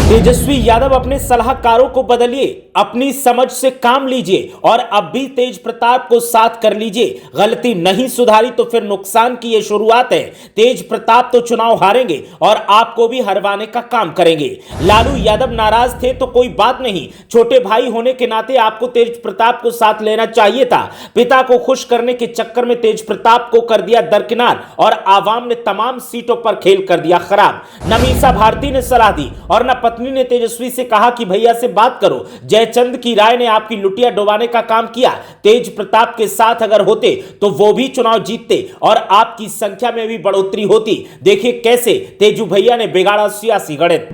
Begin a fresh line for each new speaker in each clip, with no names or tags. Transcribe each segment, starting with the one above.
तेजस्वी यादव अपने सलाहकारों को बदलिए, अपनी समझ से काम लीजिए और अब भी तेज प्रताप को साथ कर लीजिए। गलती नहीं सुधारी तो फिर नुकसान की ये शुरुआत है। तेज प्रताप तो चुनाव हारेंगे और आपको भी हरवाने का काम करेंगे। लालू यादव नाराज थे तो कोई बात नहीं, छोटे भाई होने के नाते आपको तेज प्रताप को साथ लेना चाहिए था। पिता को खुश करने के चक्कर में तेज प्रताप को कर दिया दरकिनार और आवाम ने तमाम सीटों पर खेल कर दिया खराब। न मीसा भारती ने सलाह दी और न पत्नी ने तेजस्वी से कहा कि भैया से बात करो। जयचंद की राय ने आपकी लुटिया डुबाने का काम किया। तेज प्रताप के साथ अगर होते तो वो भी चुनाव जीतते और आपकी संख्या में भी बढ़ोतरी होती। देखिए कैसे तेजू भैया ने बिगाड़ा सियासी गणित।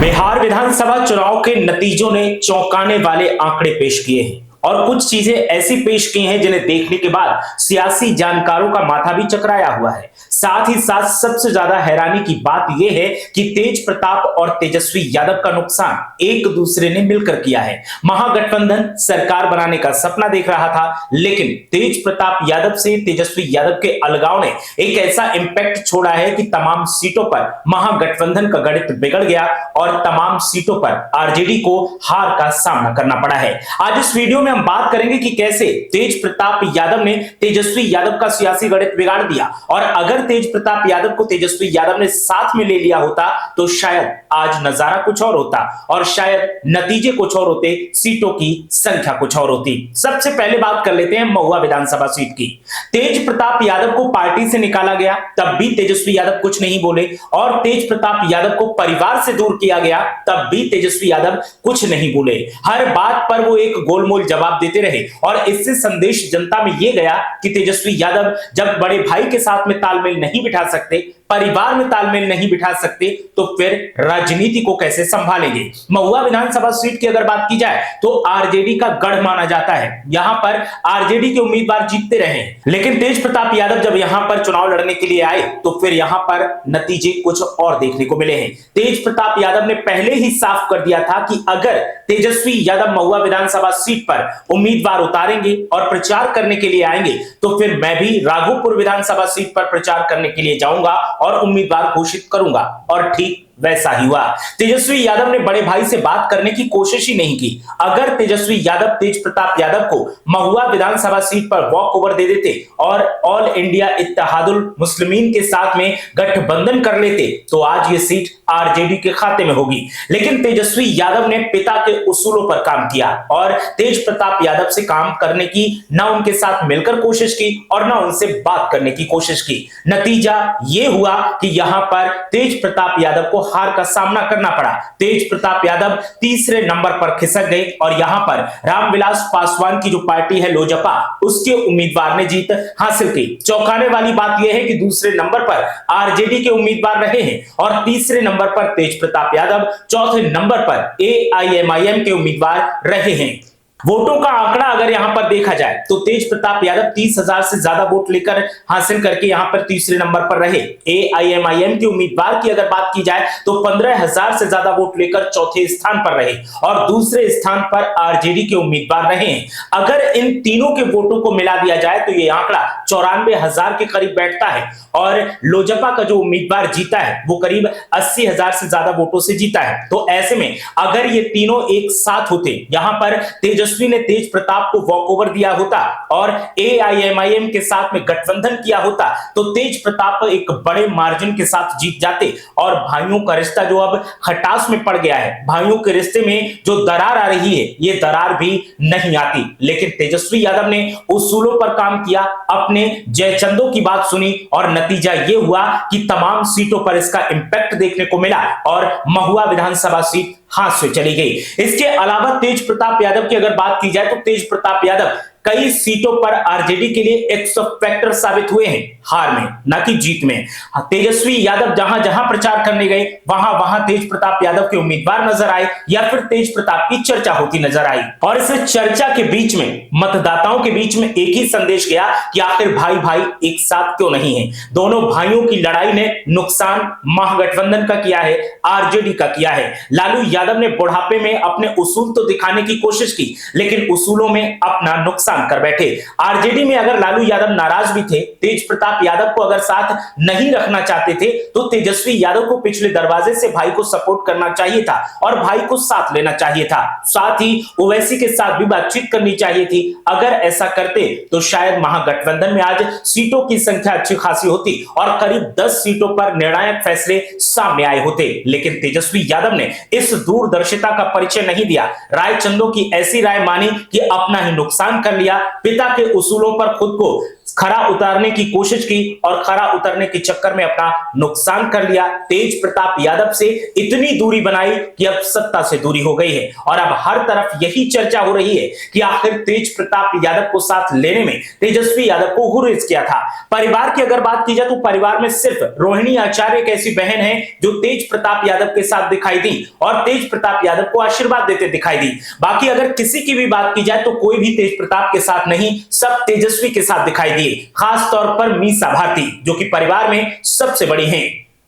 बिहार विधानसभा चुनाव के नतीजों ने चौंकाने वाले आंकड़े पेश किए हैं और कुछ चीजें ऐसी पेश की हैं जिन्हें देखने के बाद सियासी जानकारों का माथा भी चकराया हुआ है। साथ ही साथ सबसे ज्यादा हैरानी की बात यह है कि तेज प्रताप और तेजस्वी यादव का नुकसान एक दूसरे ने मिलकर किया है। महागठबंधन सरकार बनाने का सपना देख रहा था, लेकिन तेज प्रताप यादव से तेजस्वी यादव के अलगाव ने एक ऐसा इंपैक्ट छोड़ा है कि तमाम सीटों पर महागठबंधन का गणित बिगड़ गया और तमाम सीटों पर आरजेडी को हार का सामना करना पड़ा है। आज इस वीडियो में हम बात करेंगे कि कैसे तेज प्रताप यादव ने तेजस्वी यादव का सियासी गणित बिगाड़ दिया और अगर तेज प्रताप यादव को तेजस्वी यादव ने साथ में ले लिया होता तो शायद आज नजारा कुछ और होता और शायद नतीजे कुछ और होते, सीटों की संख्या कुछ और होती। सबसे पहले बात कर लेते हैं महुआ विधानसभा सीट की। तेज प्रताप यादव को पार्टी से निकाला गया, तब भी तेजस्वी यादव कुछ नहीं बोले और तेज प्रताप यादव को परिवार से दूर किया गया, तब भी तेजस्वी यादव कुछ नहीं बोले। हर बात पर वो एक गोलमोल जवाब देते रहे और इससे संदेश जनता में यह गया कि तेजस्वी यादव जब बड़े भाई के साथ में तालमेल नहीं बिठा सकते, परिवार में तालमेल नहीं बिठा सकते, तो फिर राजनीति को कैसे संभालेंगे। महुआ विधानसभा सीट की अगर बात की जाए तो आरजेडी का गढ़ माना जाता है। यहां पर आरजेडी के उम्मीदवार जीतते रहे, लेकिन तेज प्रताप यादव जब यहां पर चुनाव लड़ने के लिए आए तो फिर यहां पर नतीजे कुछ और देखने को मिले हैं। तेज प्रताप यादव ने पहले ही साफ कर दिया था कि अगर तेजस्वी यादव महुआ विधानसभा सीट पर उम्मीदवार उतारेंगे और प्रचार करने के लिए आएंगे तो फिर मैं भी राघोपुर विधानसभा सीट पर प्रचार करने के लिए जाऊंगा और उम्मीदवार घोषित करूंगा। और ठीक वैसा ही हुआ। तेजस्वी यादव ने बड़े भाई से बात करने की कोशिश ही नहीं की। अगर तेजस्वी यादव तेज प्रताप यादव को महुआ विधानसभा सीट पर वॉक ओवर दे देते और ऑल इंडिया इत्तेहादुल मुस्लिमीन के साथ में गठबंधन कर लेते तो आज ये सीट आरजेडी के खाते में होगी। लेकिन तेजस्वी यादव ने पिता के उसूलों पर काम किया और तेज प्रताप यादव से काम करने की न उनके साथ मिलकर कोशिश की और न उनसे बात करने की कोशिश की। नतीजा ये हुआ कि यहां पर तेज प्रताप यादव को हार का सामना करना पड़ा। तेज प्रताप यादव तीसरे नंबर पर खिसक गए और यहां पर रामविलास पासवान की जो पार्टी है लोजपा, उसके उम्मीदवार ने जीत हासिल की। चौंकाने वाली बात यह है कि दूसरे नंबर पर आरजेडी के उम्मीदवार रहे हैं और तीसरे नंबर पर तेज प्रताप यादव, चौथे नंबर पर एआईएमआईएम के उम्मीदवार रहे हैं। वोटों का आंकड़ा अगर यहां पर देखा जाए तो तेज प्रताप यादव 30,000 से ज्यादा वोट लेकर हासिल करके यहां पर तीसरे नंबर पर रहे। एआईएमआईएम के उम्मीदवार की अगर बात की जाए तो 15,000 से ज्यादा वोट लेकर चौथे स्थान पर रहे और दूसरे स्थान पर आरजेडी के उम्मीदवार रहे हैं। अगर इन तीनों के वोटों को मिला दिया जाए तो यह आंकड़ा 94,000 के करीब बैठता है और लोजपा का जो उम्मीदवार जीता है वो करीब 80,000 से ज्यादा वोटों से जीता है। तो ऐसे में अगर ये तीनों एक साथ होते, यहां पर तेजस्वी ने तेज प्रताप को वॉक ओवर दिया होता और एआईएमआईएम के साथ में गठबंधन किया होता तो तेज प्रताप एक बड़े मार्जिन के साथ जीत जाते और भाइयों का रिश्ता जो अब खटास में पड़ गया है, भाइयों के रिश्ते में जो दरार आ रही है, ये दरार भी नहीं आती। लेकिन तेजस्वी यादव ने उसूलों पर काम किया, अपने जयचंदों की बात सुनी और नतीजा ये हुआ कि तमाम सीटों पर इसका इंपैक्ट देखने को मिला और महुआ विधानसभा सीट हाथ से चली गई। इसके अलावा तेज प्रताप यादव की अगर बात की जाए तो तेज प्रताप यादव कई सीटों पर आरजेडी के लिए एक्स फैक्टर साबित हुए हैं, हार में न कि जीत में। तेजस्वी यादव जहां जहां प्रचार करने गए वहां वहां तेज प्रताप यादव के उम्मीदवार नजर आए या फिर तेज प्रताप की चर्चा होती नजर आई और इस चर्चा के बीच में मतदाताओं के बीच में एक ही संदेश गया कि आखिर भाई भाई एक साथ क्यों नहीं है। दोनों भाइयों की लड़ाई ने नुकसान महागठबंधन का किया है, आरजेडी का किया है। लालू यादव ने बुढ़ापे में अपने उसूल तो दिखाने की कोशिश की, लेकिन उसूलों में अपना नुकसान नुकसान कर बैठे। आरजेडी में अगर लालू यादव नाराज भी थे, तेज प्रताप यादव को अगर साथ नहीं रखना चाहते थे, तो तेजस्वी यादव को पिछले दरवाजे से भाई को सपोर्ट करना चाहिए था और भाई को साथ लेना चाहिए था। साथ ही ओवैसी के साथ भी बातचीत करनी चाहिए थी। अगर ऐसा करते तो शायद महागठबंधन में आज सीटों की संख्या अच्छी खासी होती और करीब 10 सीटों पर निर्णायक फैसले सामने आए होते। लेकिन तेजस्वी यादव ने इस दूरदर्शिता का परिचय नहीं दिया। रायचंदों की ऐसी राय मानी कि अपना ही नुकसान कर लिया। पिता के उसूलों पर खुद को खरा उतारने की कोशिश की और खरा उतरने के चक्कर में अपना नुकसान कर लिया। तेज प्रताप यादव से इतनी दूरी बनाई कि अब सत्ता से दूरी हो गई है और अब हर तरफ यही चर्चा हो रही है कि आखिर तेज प्रताप यादव को साथ लेने में तेजस्वी यादव को गुरेज किया था। परिवार की अगर बात की जाए तो परिवार में सिर्फ रोहिणी आचार्य एक ऐसी बहन है जो तेज प्रताप यादव के साथ दिखाई दी और तेज प्रताप यादव को आशीर्वाद देते दिखाई दी। बाकी अगर किसी की भी बात की जाए तो कोई भी तेज प्रताप के साथ नहीं, सब तेजस्वी के साथ दिखाई दी। खास तौर पर मीसा भारती जो कि परिवार में सबसे बड़ी हैं।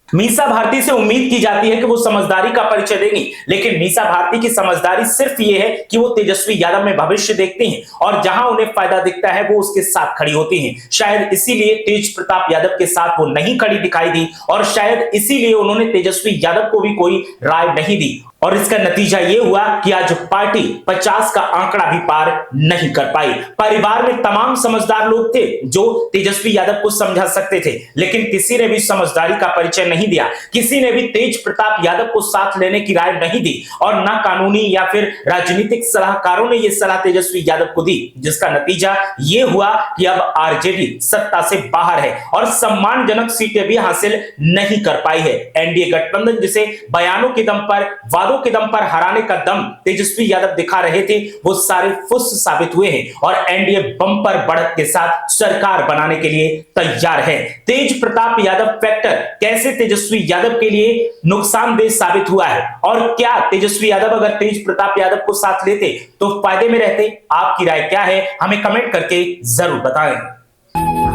मीसा भारती से उम्मीद की जाती है कि वो समझदारी का परिचय देंगी, लेकिन मीसा भारती की समझदारी सिर्फ ये है कि वो तेजस्वी यादव में भविष्य देखती हैं और जहां उन्हें फायदा दिखता है वो उसके साथ खड़ी होती हैं। शायद इसीलिए तेज प्रताप यादव के साथ वो नहीं खड़ी दिखाई दी और शायद इसीलिए उन्होंने तेजस्वी यादव को भी कोई राय नहीं दी और इसका नतीजा यह हुआ कि आज पार्टी 50 का आंकड़ा भी पार नहीं कर पाई। परिवार में तमाम समझदार लोग थे जो तेजस्वी यादव को समझा सकते थे, लेकिन किसी ने भी समझदारी का परिचय नहीं दिया। किसी ने भी तेज प्रताप यादव को साथ लेने की राय नहीं दी और ना कानूनी या फिर राजनीतिक सलाहकारों ने यह सलाह तेजस्वी यादव को दी, जिसका नतीजा यह हुआ कि अब आरजेडी सत्ता से बाहर है और सम्मानजनक सीटें भी हासिल नहीं कर पाई है। एनडीए गठबंधन जिसे बयानों के दम पर के दम पर हराने का दम तेजस्वी यादव दिखा रहे थे, वो सारे फुस साबित हुए हैं और एनडीए बम्पर बढ़त के साथ सरकार बनाने के लिए तैयार है। तेज प्रताप यादव फैक्टर कैसे तेजस्वी यादव के लिए नुकसानदेह साबित हुआ है और क्या तेजस्वी यादव अगर तेज प्रताप यादव को साथ लेते तो फायदे में रहते? आपकी राय क्या है? हमें कमेंट करके जरूर बताएं।